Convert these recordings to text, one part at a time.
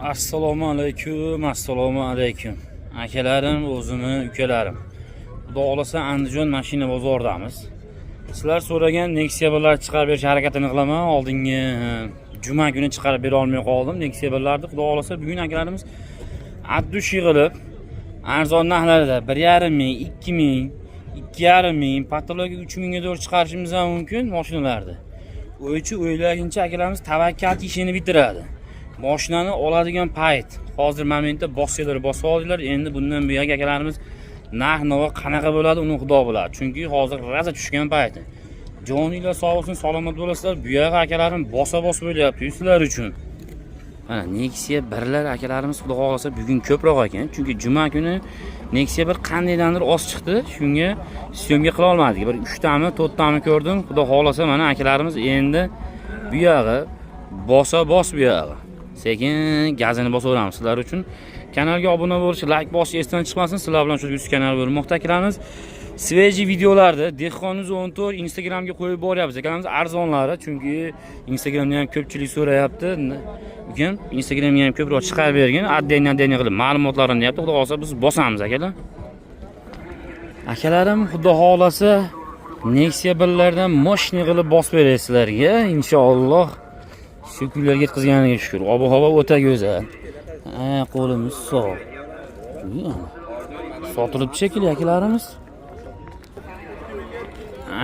Assalomu alaykum. Akalarim, o'zimni ukalarim. Xudo xolasa Andijon mashina bozoridamiz. Sizlar so'ragan Nexia 1lar chiqarib berish harakatini qilaman. Oldingi juma kuni chiqarib bera olmay qoldim. Nexia 1larni Xudo xolasa bugun akalarimiz addush yig'ilib arzon narxlarda 1,5 ming, 2 ming, 2,5 ming, patologik 3 mingga doğru chiqarishimiz ham mumkin mashinalarni. O'ylaguncha akalarimiz tavakkal ishini bitiradi. Mashinani oladigan payt hozir momentda bossanglar bosib oldilar. Endi bundan buyon akalarimiz narx-navo qanaqa bo'ladi, uni Xudo biladi. Chunki hozir raza tushgan payti. Joninglar sog' bo'lsin, salomat bo'lasizlar. Bu yoq akalarim bosa-bos bo'lyapti sizlar uchun. Mana Nexia 1lar akalarimiz Xudo xolasa bugun ko'proq ekan. Chunki juma kuni Nexia 1 qandaydandir oz chiqdi. Shunga syomka qila olmadik. Bir 3 tami, 4 tami ko'rdim. Xudo xolasa mana akalarimiz endi bu yog'i bosa-bos bu yog'i. Sekin gazini bosaveramiz sizlar uchun. Kanalga obuna bo'lish, like bosish esdan chiqmasin. Sizlar bilan shu yuz kanal bo'lmoqda akalarimiz. Sveji videolarda Dehqonuz 14 Instagramga qo'yib boryapmiz. Akalarimiz arzonlari, chunki Instagramda ham ko'pchilik so'rayapti. Bugun Instagramga ham ko'proq chiqarib bergan, adden qilib ma'lumotlarini deyapti. Xudo xolasa biz bosamiz akalar. Akalarim, xudo xolasa Nexia 1lardan mashina qilib bosib berasiz sizlarga inshaalloh. Shu kunlarga yetkazganiga shukr. Ob-havo o'ta go'zal. Qo'limiz sog'. Sotilibdi shekilli akalarimiz.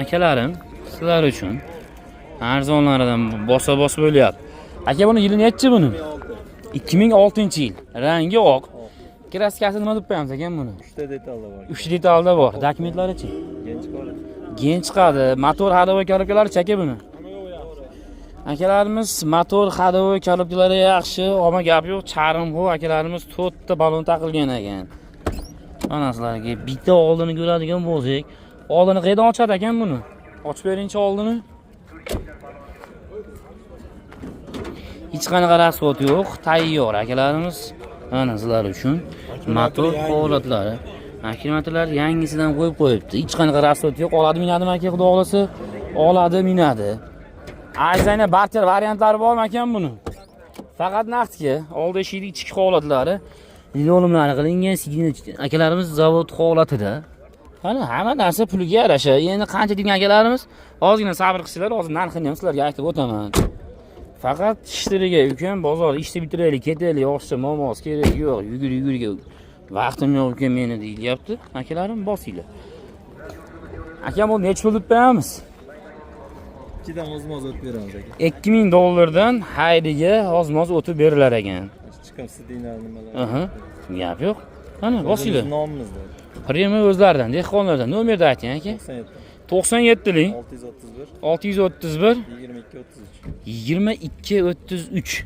Akalarim, sizlar uchun arzonlaridan bosa-bos bo'lyapti. Aka, buni yili nechi buni? 2006-yil. Rangi oq. Kraskasi nima deb qo'yamiz ekan buni? 3 ta detalda bor. 3 detalda bor. Dokumentlari-chi? Gen chiqadi. Motor hadovoy korobkalari chaka buni. Akalarimiz motor hadovoy korobkalari yaxshi, ammo gap yo'q, charim bu akalarimiz 4 ta balon taqilgan ekan. Mana sizlarga bitta oldini ko'radigan bo'lsak, oldini qayerdan ochadi ekan buni? Ochib bering-chi oldini. Hech qanaqa rasxod yo'q, tayyor akalarimiz. Mana sizlar uchun motor holatlari, akkumulyatorlar yangisidan qo'yib qo'yibdi. Hech qanaqa rasxod yo'q. Oladi minadimi aka, Xudo xolasa? Oladi minadi. Ayzayna barter variantlari bormi ekan buni? Faqat naqdga, oldi eshikli ichki holatlari, yo'limlari qilingan akalarimiz zavod holatida. Mana hamma narsa puliga yarasha. Endi qancha degan akalarimiz, ozgina sabr qilsanglar, hozir narxini ham sizlarga aytib o'taman. Faqat ishlariga ukam bozor ishni bitiraylik, ketaylik, yo'qsa momoz kerak yo'q, yugurga vaqtim yo'q ekan meni deyilyapti. Akalarim bosinglar. Akam, bu necha pul deb beramiz? 2 dan ozmoz o'tib beramiz aka. $2000 haydiga ozmoz o'tib berilar ekan. Chiqimsiz dinar nimalar. Gap yo'q. Mana bosinglar. Nomimizda. Premi o'zlaridan, dehqonlardan. Nomerni ayting aka. 97 lik 631 2233.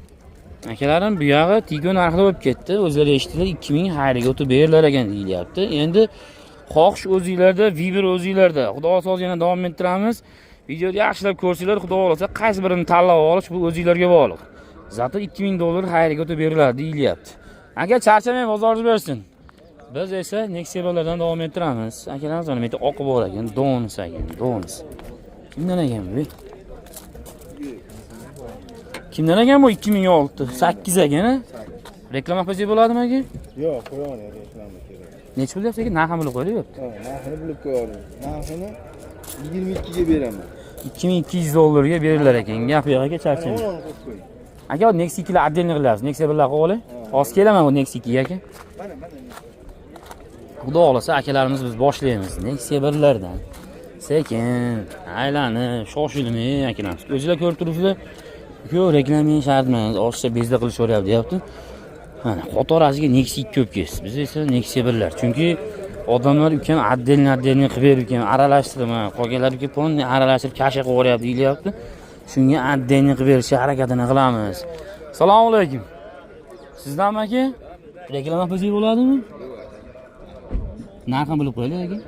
Akalarim, bu yog'i Tigo narxida bo'lib ketdi. O'zlari eshitdilar 2000 hayriga o'tib berilar ekan deyilyapti. Endi xohish o'zingizlarda, Viber o'zingizlarda. Xudo xolasa yana davom ettiramiz. Videoni yaxshilab ko'rsanglar, Xudo xolasa qaysi birini tanlab olish bu o'zingizlarga bog'liq. Zato $2000 hayriga o'tib beriladi deyilyapti. Aka, charchamang, bozoringiz bersin. Biz esa Nexia 1lardan davom ettiramiz. Akalarimiz mana bu oqib bor ekan, Donis ekan, Donis. Kimdan ekan bu? Kimdan ekan bu 2006? 8 ekan, a? Reklama qilsak bo'ladimi aka? Yo'q, qo'yaman reklama kerak. Necha pul deyapsiz aka? Narxini bilib qo'yib. Narxini bilib qo'yaman. Narxini 22 ga beraman. $2200 ga berilar ekan. Gap yo'q aka, charchang. Aka, Nexia 2lar отдельно qilyapsiz. Nexia 1lar qilib oling. Hozir kelaman bu Nexia 2 aka. Xudo xolasa akalarimiz biz boshlaymiz. Nexia 1lardan. Sekin, aylanib, shoshilmay akalarimiz. O'zingizlar ko'rib turibsizlar. Yo'q, reklama shart emas. Ozcha bezda qilish so'rayapti, deyapti. Mana qatorasiga Nexia 2 ko'p keldi. Biz esa Nexia 1lar. Chunki odamlar ukam отдельно qilib bergan, aralashtirib, qolganlar ukam ponni aralashtirib kasha qilib yuboryapti, deyilyapti. Shunga отдельно qilib berishga harakatini qilamiz. Assalomu alaykum. Sizdanmi aka? Reklama qilsak bo'ladimi? Narxini bilib qo'yaylik aka.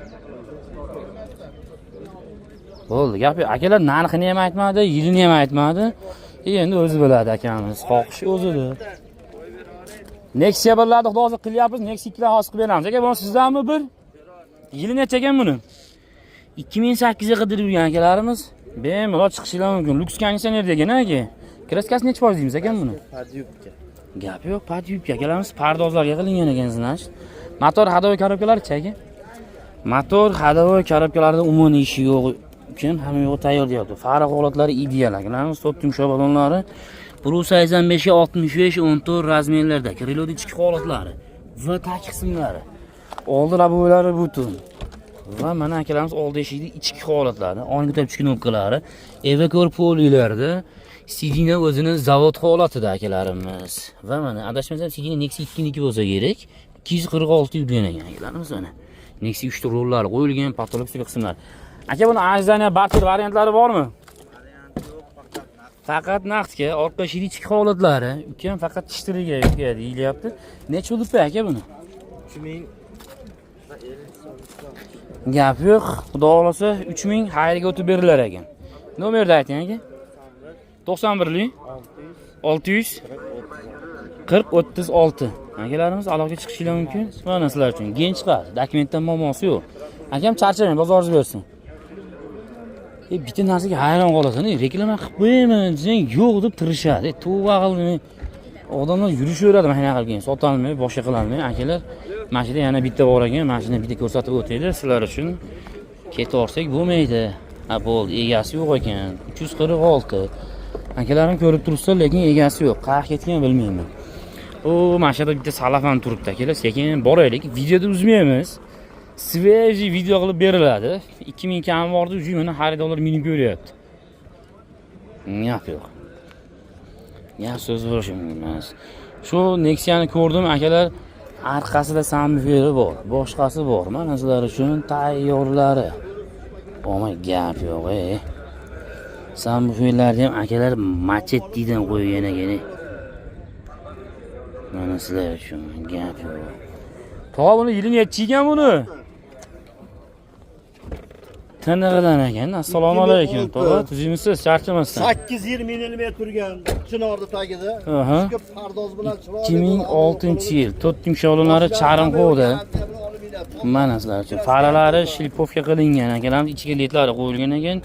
Bo'ldi, gap yo'q. Akalar narxini ham aytmadi, yilini ham aytmadi. Endi o'zi biladi akamiz, xohish o'zida. Nexia 1larni xudo xolasa qilyapmiz, Nexia 2lar hozir qilib beramiz. Aka, bu sizdanmi bir? Yili necha ekan buni? 2008 ga qidirib yurgan akalarimiz. Bemalol chiqishinglar mumkin. Lux konditsioner degan aka. Kraskasi necha foiz deymiz ekan buni? Podyubka. Gap yo'q, pat yubka kelamiz. Pardozlarga qilingan ekan zinaj. Motor hadovoy korobkalari chaki. Motor hadovoy korobkalarida umuman ishi yo'q ekan, hamma yo'q tayyor deyapti. Fara holatlari ideal ekan. Sot yumshoq balonlari 1.85 65 14 razmerlarda. Krilodi ichki holatlari va tag qismlari. Oldi labo'ylari butun. Va mana akalarimiz oldi eshikni ichki holatlari, oyna ko'tarib knopkalari, evakor polilarda, sidina o'zini zavod holatida akalarimiz. Va mana adashmasam sidina Nexia 2 bo'lsa kerak. 246 yurgan ekan akalarimiz mana. Nexia 3 ta rollari qo'yilgan, patologik qismlar. Aka buni ajdaniya barcha variantlari bormi? Faqat naqdga, orqa eshikni ichki holatlari, ukam faqat tishtiriga deyilyapti. Necha bo'libdi aka buni? 3000 Gap yo'q, xudo xolasa 3000 xayriga o'tib berilar ekan. Nomerni ayting aka. 91lik 600 40 36. Akalarimiz aloqaga chiqishingiz mumkin. Mana sizlar uchun gench chiqadi. Dokumentdan muammosi yo'q. Akam charchamang, bozoringiz bersin. Bitta narsaga hayron qolasan, reklama qilib qo'yayman desang, yo'q deb tirishadi. Tova qilmay. Odamlar yurishaveradi mashina qilgan, sotolmay, boshqa qilolmay. Akalar, mashina yana bitta bor ekan, mashina bitta ko'rsatib o'taylik sizlar uchun. Ketaversak bo'lmaydi. Bo'ldi, egasi yo'q ekan. 346. Akalarim ko'rib turibsa, lekin egasi yo'q. Qayerga ketgan bilmayman. Mashinada bitta salafan turibdi akalar. Sekin boraylik. Videoda uzmaymiz. Sveji video qilib beriladi. 2000 kam bordi, uji mana xaridorlar minib ko'ryapti. Gap yo'q. Ya so'z bo'lishim emas. Shu Nexia'ni ko'rdim akalar, arkasida samferi bor, boshqasi bor. Mana sizlar uchun tayyorlari. Omay gap yo'q, Samferlarni ham akalar machettidan qo'ygan ekan. Mana sizlar uchun gap yo'q. To'g'ri buni yili necha ekan buni? Tanig'idan ekan. Assalomu alaykum. To'g'ri, tuzimsiz, charchamasdan. 820 mm turgan chinorni tagida. Chiqib pardoz bilan chiroyli 2006-yil 4 yumshoqlari charinqo'da. Mana sizlar uchun faralari shlipovka qilingan ekan, ichiga ledlari qo'yilgan ekan.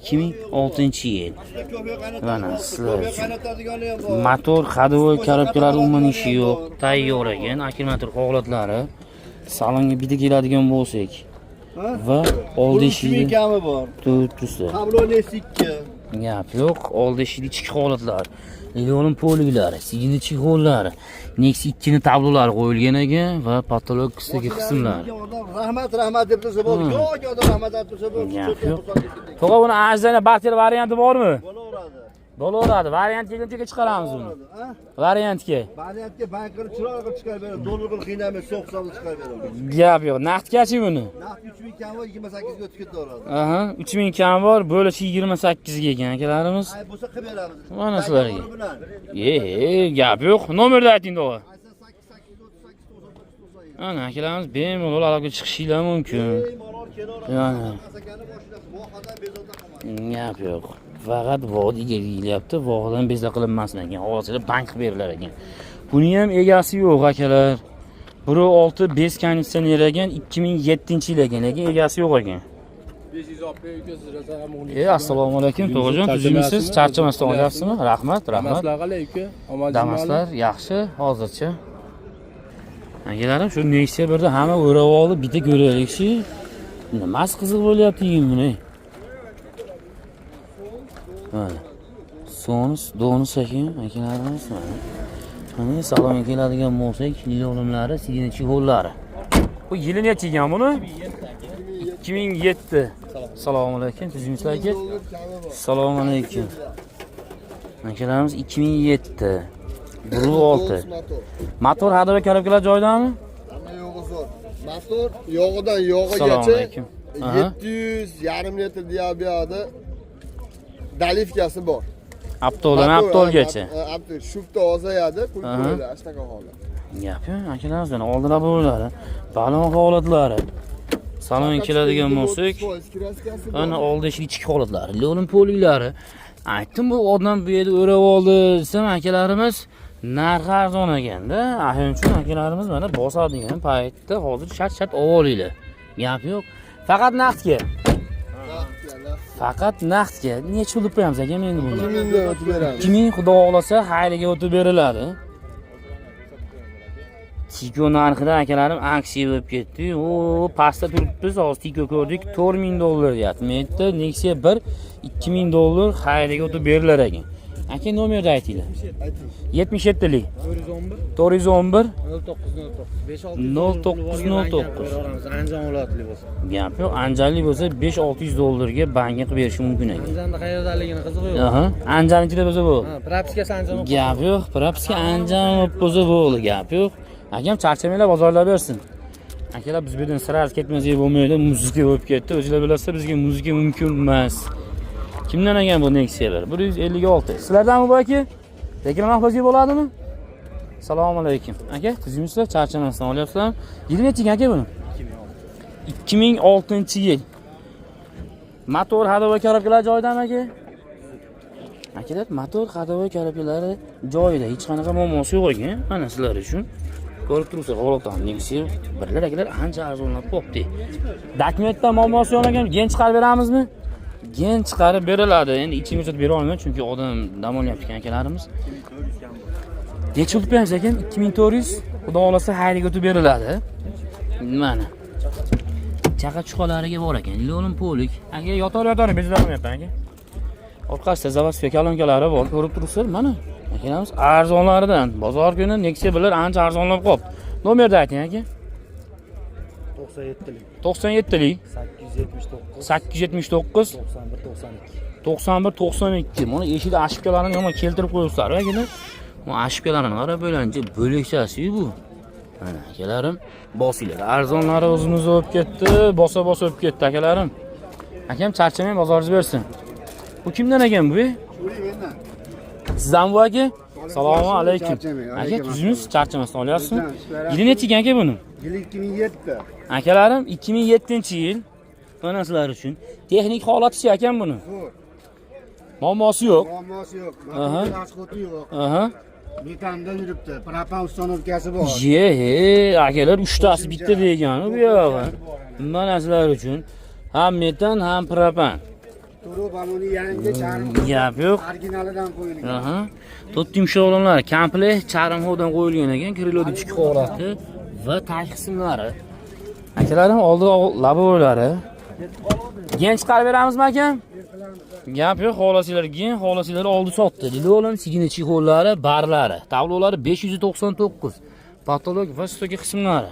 2006-yil. Mana sizlar uchun motor hadovoy korobkalari umuman ishi yo'q, tayyor ekan, akkumulyator holatlari. Salonga bitta keladigan bo'lsak va oldi eshigi kami bor. Turibdi. Tablones 2. Gap yo'q, oldi eshigi ichki holatlar, leonin poliglari, sidina chexollari, Nexia 2 ni tablolari qo'yilgan ekan va patologik qismlar. Rahmat deb tursa bo'ldi. Yo'q, odam rahmat deb tursa bo'ldi. To'g'ri, buni ajdaniya barter varianti bormi? Bo'laveradi. Bo'laveradi. Variantga chiqaramiz uni. Variantga. Variantga bankini chiroyli qilib chiqarib beradi. Dollar qilib qiynamay so'qsam chiqarib beradi. Gap yo'q. Naqdgachi buni? Naqd 3000 kam bor, 28 ga o'tib ketaveradi. Aha, 3000 kam bor, bo'lishi 28 ga ekan akalarimiz. Ay, bo'lsa qilib beramiz. Mana sizlarga. Gap yo'q. Nomerni ayting to'g'ri. 8838 Ana akalarimiz bemalol aloqaga chiqishingiz mumkin. Yani. Gap yo'q. Faqat vodiyga deyilyapti, vohdan bezda qilinmasin ekan. Hozir bank qilib berilar ekan. Buni ham egasi yo'q akalar. 1.6 bez konditsioner ekan, 2007-yil ekan, lekin egasi yo'q ekan. 560 assalomu alaykum, to'g'rijon, tuzimsiz, charchamasdan olyapsizmi? Rahmat. Damaslar yaxshi, hozircha. Akalarim, shu Nexia birda hamma o'rab olib, bitta ko'raylikchi. Nimasi qiziq bo'lyapti buni? Mana. Donus ekan, akalarimiz mana. Mana salonga keladigan bo'lsak, leonimlari, sidina chexollari. Bu yili necha ekan buni? 2007. Assalomu alaykum, tuzimsiz aka. Assalomu alaykum. Akalarimiz 2007. 1.6. Motor hadovoy korobkalar joyidami? Hamma yo'g'i zo'r. Motor yog'idan Assalomu alaykum. 700 yarim litr diabiyada dalivkasi bor. Aptoldan aptolgacha. Shubda ozayadi, pul to'laydi, ashtaqa holat. Gap yo'q, akalarimiz mana oldin bo'ladi. Balon holatlari. Salonga keladigan bo'lsak, ana oldi eshik ichki holatlari, leonin poliglari. Aytdim, bu odam bu yerda o'rab oldi desam, akalarimiz narxi arzon ekanda. Shuning uchun akalarimiz mana bosadigan paytda hozir shart olinglar. Gap yo'q. Faqat naqdga. Faqat naqdga. Necha pul qo'yamiz aka endi buni? 2000 dan o'tib beramiz. 2000 xudo xolasa xayriga o'tib beriladi. Tiko narxida akalarim aksiya bo'lib ketdi. O pastda turibmiz, hozir Tiko ko'rdik, $4000 deyapti. Men aytdi, Nexia 1 $2000 xayriga o'tib berilar ekan. Aka nomerni aytinglar. 77lik 411 0909. Anjan viloyatli bo'lsa. Gap yo'q, Anjanli bo'lsa $500-600 ga bankga qilib berishi mumkin ekan. Anjanda qayerdaligini qiziq yo'q. Aha, Anjannikida bo'lsa bu. Ha, propiskasi Anjan. Gap yo'q, propiska Anjan bo'lsa bo'ldi, gap yo'q. Akam charchamanglar bozorlab bersin. Akalar biz bu yerdan sira ketmasak bo'lmaydi, muzika bo'lib ketdi. O'zinglar bilasizlar, bizga muzika mumkin emas. Kimdan ekan bu Nexia'lar? 156. Sizlardanmi bu aka? Reklama qilsak bo'ladimi? Assalomu alaykum. Aka, tuzimsizlar, charchamasdan olyapsizlar. Yili nechi aka buni? 2006-yil. Motor hadava korobkalar joyidami aka? Akalar, motor hadava korobkalari joyida, hech qanaqa muammosi yo'q ekan. Mana sizlar uchun. Ko'rib turibsiz, holatdan Nexia birlar akalar ancha arzonlab qopti. Dokumentdan muammosi yo'q ekan, gen chiqarib beramizmi? Gen chiqarib beriladi. Endi ichimga o'tib bera olmayman, chunki odam dam olyapti ekan akalarimiz. Necha pul beramiz ekan? 2400. Xudo xolasa xayriga o'tib beriladi. Mana. Chaqa chuqalariga bor ekan. Lo'lim polik. Aka yotar bezlamayapman aka. Orqasida zavodskiy kolonkalari bor, ko'rib turibsiz. Mana. Akanamiz arzonlaridan. Bozor kuni Nexia bilan ancha arzonlab qoldi. Nomerni ayting aka. 97lik 879 9192. Mana eshikda ashibkalarini yomon keltirib qo'yibsizlar akalar. Bu ashibkalarini qara bo'lakchasi bu. Mana akalarim bosinglar. Arzonlari o'zimiz olib ketdi, bosa olib ketdi akalarim. Akam charchamay bozoringiz bersin. Bu kimdan ekan bu? Sizdan bu aka? Assalomu alaykum. Aka tuzimiz charchamasdan olyapsizmi? Yili nechi ekan aka buni? Yil 2007. Akalarim 2007-yil. Mana sizlar uchun. Texnik holati ekan buni. Muammosi yo'q. Muammosi yo'q. Aha. Rasxoti yo'q. Aha. Metanda yuribdi. Propan ustanovkasi bor. Akalar 3 tasi bitta degan bu yog'i. Mana sizlar uchun ham metan, ham propan. Turu baloni yangi charm. Gap yo'q. Originalidan qo'yilgan. Aha. To'rt yumshoqlar, komplekt charmhodan qo'yilgan ekan, krilo ichki holati va tashqi qismlari. Akalarim oldi laboratoriylari. Gen chiqarib beramizmi akam? Gap yo'q, xolasizlar gen, xolasizlar oldi sotdi. Lilolim signature hollari, barlari, tablolari 599. Patolog va stoki qismlari.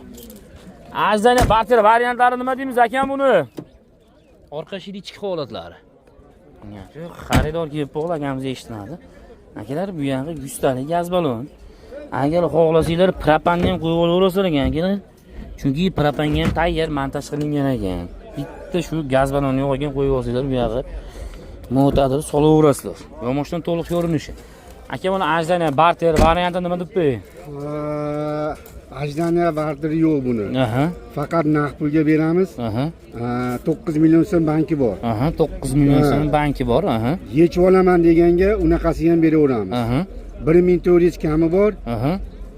Ajdana barter variantlari nima deymiz akam buni? Orqa shil ichki holatlari. Yo'q, xaridor kelib qoldi, akamiz eshitmadi. Akalar bu yerga 100 talik gaz balon. Agar xohlasanglar propanni ham qo'yib olaverasizlar ekan akalar. Chunki propanga ham tayyor montaj qilingan ekan. Bitta shu gaz balon yo'q ekan qo'yib olsanglar bu yerga mo'tadil solaverasizlar. Yomoshdan to'liq ko'rinishi. Aka buni ajdana barter varianti nima deb qo'y? Ajdana barteri yo'q buni. Aha. Faqat naqd pulga beramiz. Aha. 9 million so'm banki bor. Aha, 9 million so'm banki bor. Aha. Yechib olaman deganga unaqasini ham beraveramiz. Aha. 1400 kami bor. Aha.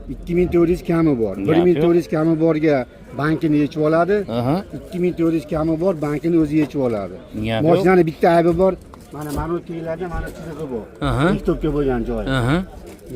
2400 kami bor. 1400 kami borga bankini yechib oladi. Aha. 2400 kami bor, bankini o'zi yechib oladi. Gap yo'q. Mashinani bitta aybi bor. Mana manutkilarda mana chizig'i bor. Aha. Richtobga bo'lgan joyi. Aha.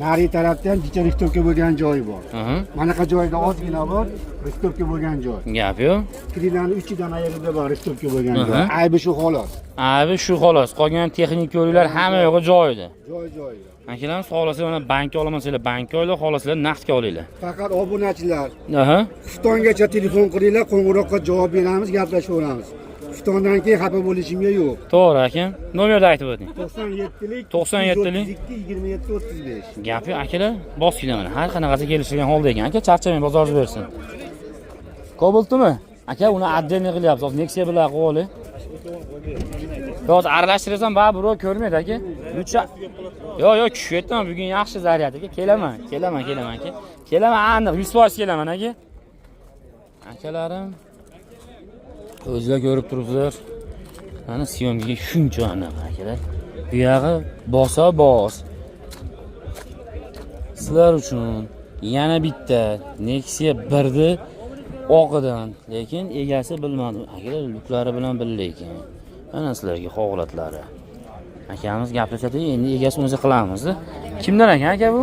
Nari tarafda ham bitta richtobga bo'lgan joyi bor. Aha. Manaqa joyda ozgina bor, richtobga bo'lgan joy. Gap yo'q. Krilani uchidan ayirida bor richtobga bo'lgan joy. Aybi shu xolos. Aybi shu xolos. Qolgan texnik yo'llar hamma yo'g'i joyida. Joyida. Akalar xohlasanglar mana bankka olamasanglar bankka olinglar, xohlasanglar naqdga olinglar. Faqat obunachilar Aha. Xuftongacha telefon qilinglar, qo'ng'iroqqa javob beramiz, gaplashaveramiz. Xuftondan keyin xafa bo'lishimga yo'q. To'g'ri akam. Nomerni aytib o'ting. 97lik 97lik 27 35. Gap yo'q akalar, bosinglar mana. Har qanaqasi kelishgan holda ekan. Aka charchamang, bozoringiz bersin. Kobaltmi? Aka uni отдельно qilyapsiz. Hozir Nexia bilan qilib oling. Hozir aralashtirsam baribir birov ko'rmaydi aka. Yo'q, tushyapman. Bugun yaxshi zaryad aka. Kelaman aka. Kelaman, aniq 100% kelaman aka. Akalarim o'zingizlar ko'rib turibsizlar. Mana syomkaga shuncha aniq akalar. Bu yog'i bos. Sizlar uchun yana bitta Nexia 1ni oqidan, lekin egasi bilmadi. Akalar luklari bilan birga ekan. Mana sizlarga holatlar. Akamiz gaplashadi, endi egasini o'zi qilamiz. Kimdan ekan aka bu?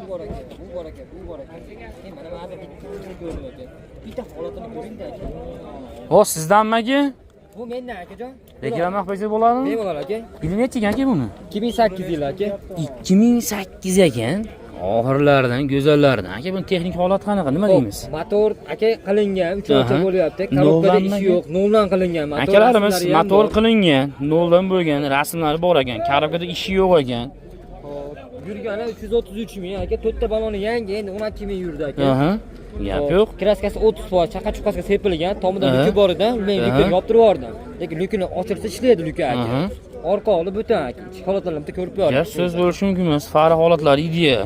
bor aka, bu bor aka, bu bor aka. Mana mana bitta ko'rdim aka. Bitta holatini ko'ring-da aka. Ho, sizdanmi aka? Bu mendan akajon. Reklama qilsa bo'ladimi? Bemalol aka. Yili necha ekan aka buni? 2008 yil aka. 2008 ekan. Oxirlaridan, go'zallaridan. Aka buni texnik holati qanaqa? Nima deymiz? Motor aka qilingan, 3 oycha Aha. bo'lyapti. Korobkada Noldan ishi yo'q, noldan qilingan motor. Akalarimiz rasmlari ham motor bor. qilingan, noldan bo'lgan, rasmlari bor ekan. Korobkada ishi yo'q ekan. Hop, yurgani 333 ming aka. To'rtta baloni yangi, endi 12 ming yurdi aka. Aha. Gap yo'q. Kraskasi 30%, chaqa chuqasiga sepilgan, tomida Aha. luki bor edi. Men Aha. lukini yoptirib yubordim. Lekin lukini ochilsa ishlaydi luki aka. Aha. Orqa olib butun aka. Ichki holatlarni bitta ko'rib Gap berdim. so'z bo'lishi mumkin emas. Fara holatlari ideal.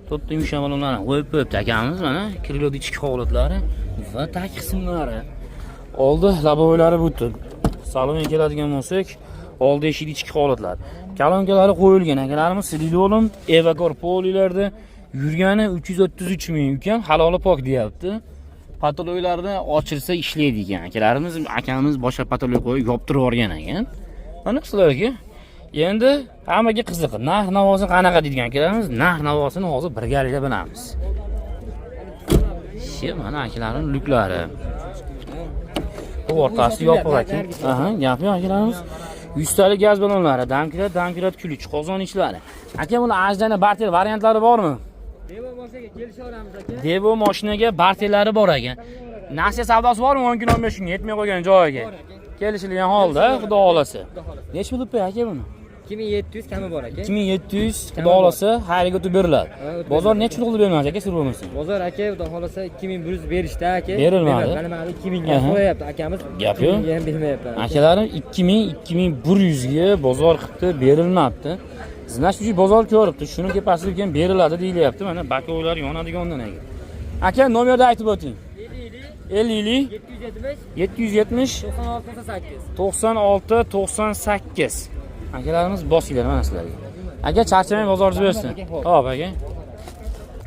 To'rtta yumshoq balonlarni qo'yib qo'yibdi akamiz mana. Krilodi ichki holatlari va tag qismlari. Oldi labovoylari butdi. Salonga keladigan bo'lsak, oldi eshik ichki holatlar. Kolonkalari qo'yilgan akalarimiz Silidolim Evacor polilarda yurgani 333 ming ekan, haloli pok deyapti. Patologiyalarni ochilsa ishlaydi ekan akalarimiz, akamiz boshqa patologiya qo'yib yoptirib yuborgan ekan. Mana sizlarga endi hammaga qiziq. Narx-navosi qanaqa deydigan akalarimiz, narx-navosini hozir birgalikda bilamiz. Mana akalarning luklari. Bu o'rtasi yopiq ekan. Aha, gap yo'q akalarimiz. 100 talik gaz balonlari, damkirat kulich, qozon ichlari. Aka buni ajdana barter variantlari bormi? Devo boshiga kelishaveramiz aka. Devo mashinaga barterlari bor ekan. Nasiya savdosi bormi 10 kun 15 kun yetmay qolgan joyiga? Kelishilgan holda, xudo xolasa. Necha pul pay aka buni? 2700 kami bor aka. 2700 xudo xolasa xayriga o'tib beriladi. Bozor necha pul qilib bermaysiz aka, sir bo'lmasin. Bozor aka, xudo xolasa 2100 berishdi aka. Berilmadi. Mana mana 2000 ga qo'yapti akamiz. Gap yo'q. Ham bermayapti. Akalarim 2100 ga bozor qilibdi, berilmabdi. Znash uchi bozor ko'ribdi, shuni tepasiga ham beriladi deyilyapti. Mana bakovlar yonadigandan ekan. Aka nomerni aytib o'ting. 50 770 96 98. Akalarimiz bosinglar mana sizlarga. Aka charchamay bozoringiz bersin. Xo'p aka.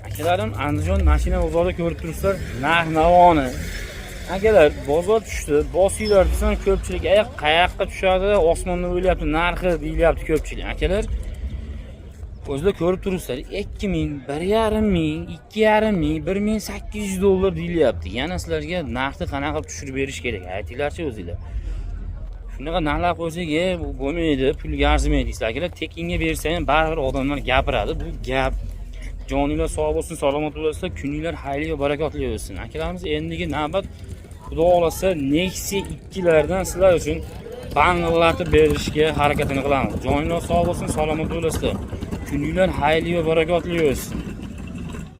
Akalarim Andijon mashina bozorida ko'rib turibsizlar, narx-navoni. Akalar, bozor tushdi, bosinglar desam ko'pchilik qayoqqa tushadi, osmonni o'ylayapti, narxi deyilyapti ko'pchilik. Akalar, o'zingizlar ko'rib turibsizlar, 2000, 1500, 2500, 1800 dollar deyilyapti. Yana sizlarga narxni qanaqa tushirib berish kerak? Aytinglarchi o'zingizlar. Shunaqa narxlar qo'ysak, bu bo'lmaydi, pulga arzimaydi deysizlar. Akalar, tekinga bersang, baribir odamlar gapiradi. Bu gap joninglar sog' bo'lsin, salomat bo'lasizlar, kuninglar xayrli va barakotli bo'lsin. Akalarimiz endigi navbat xudo xolasa Nexia 2 lardan sizlar uchun bang'illatib berishga harakatini qilamiz. Joninglar sog' bo'lsin, salomat bo'lasizlar. Kuninglar xayrli va barakotli bo'lsin.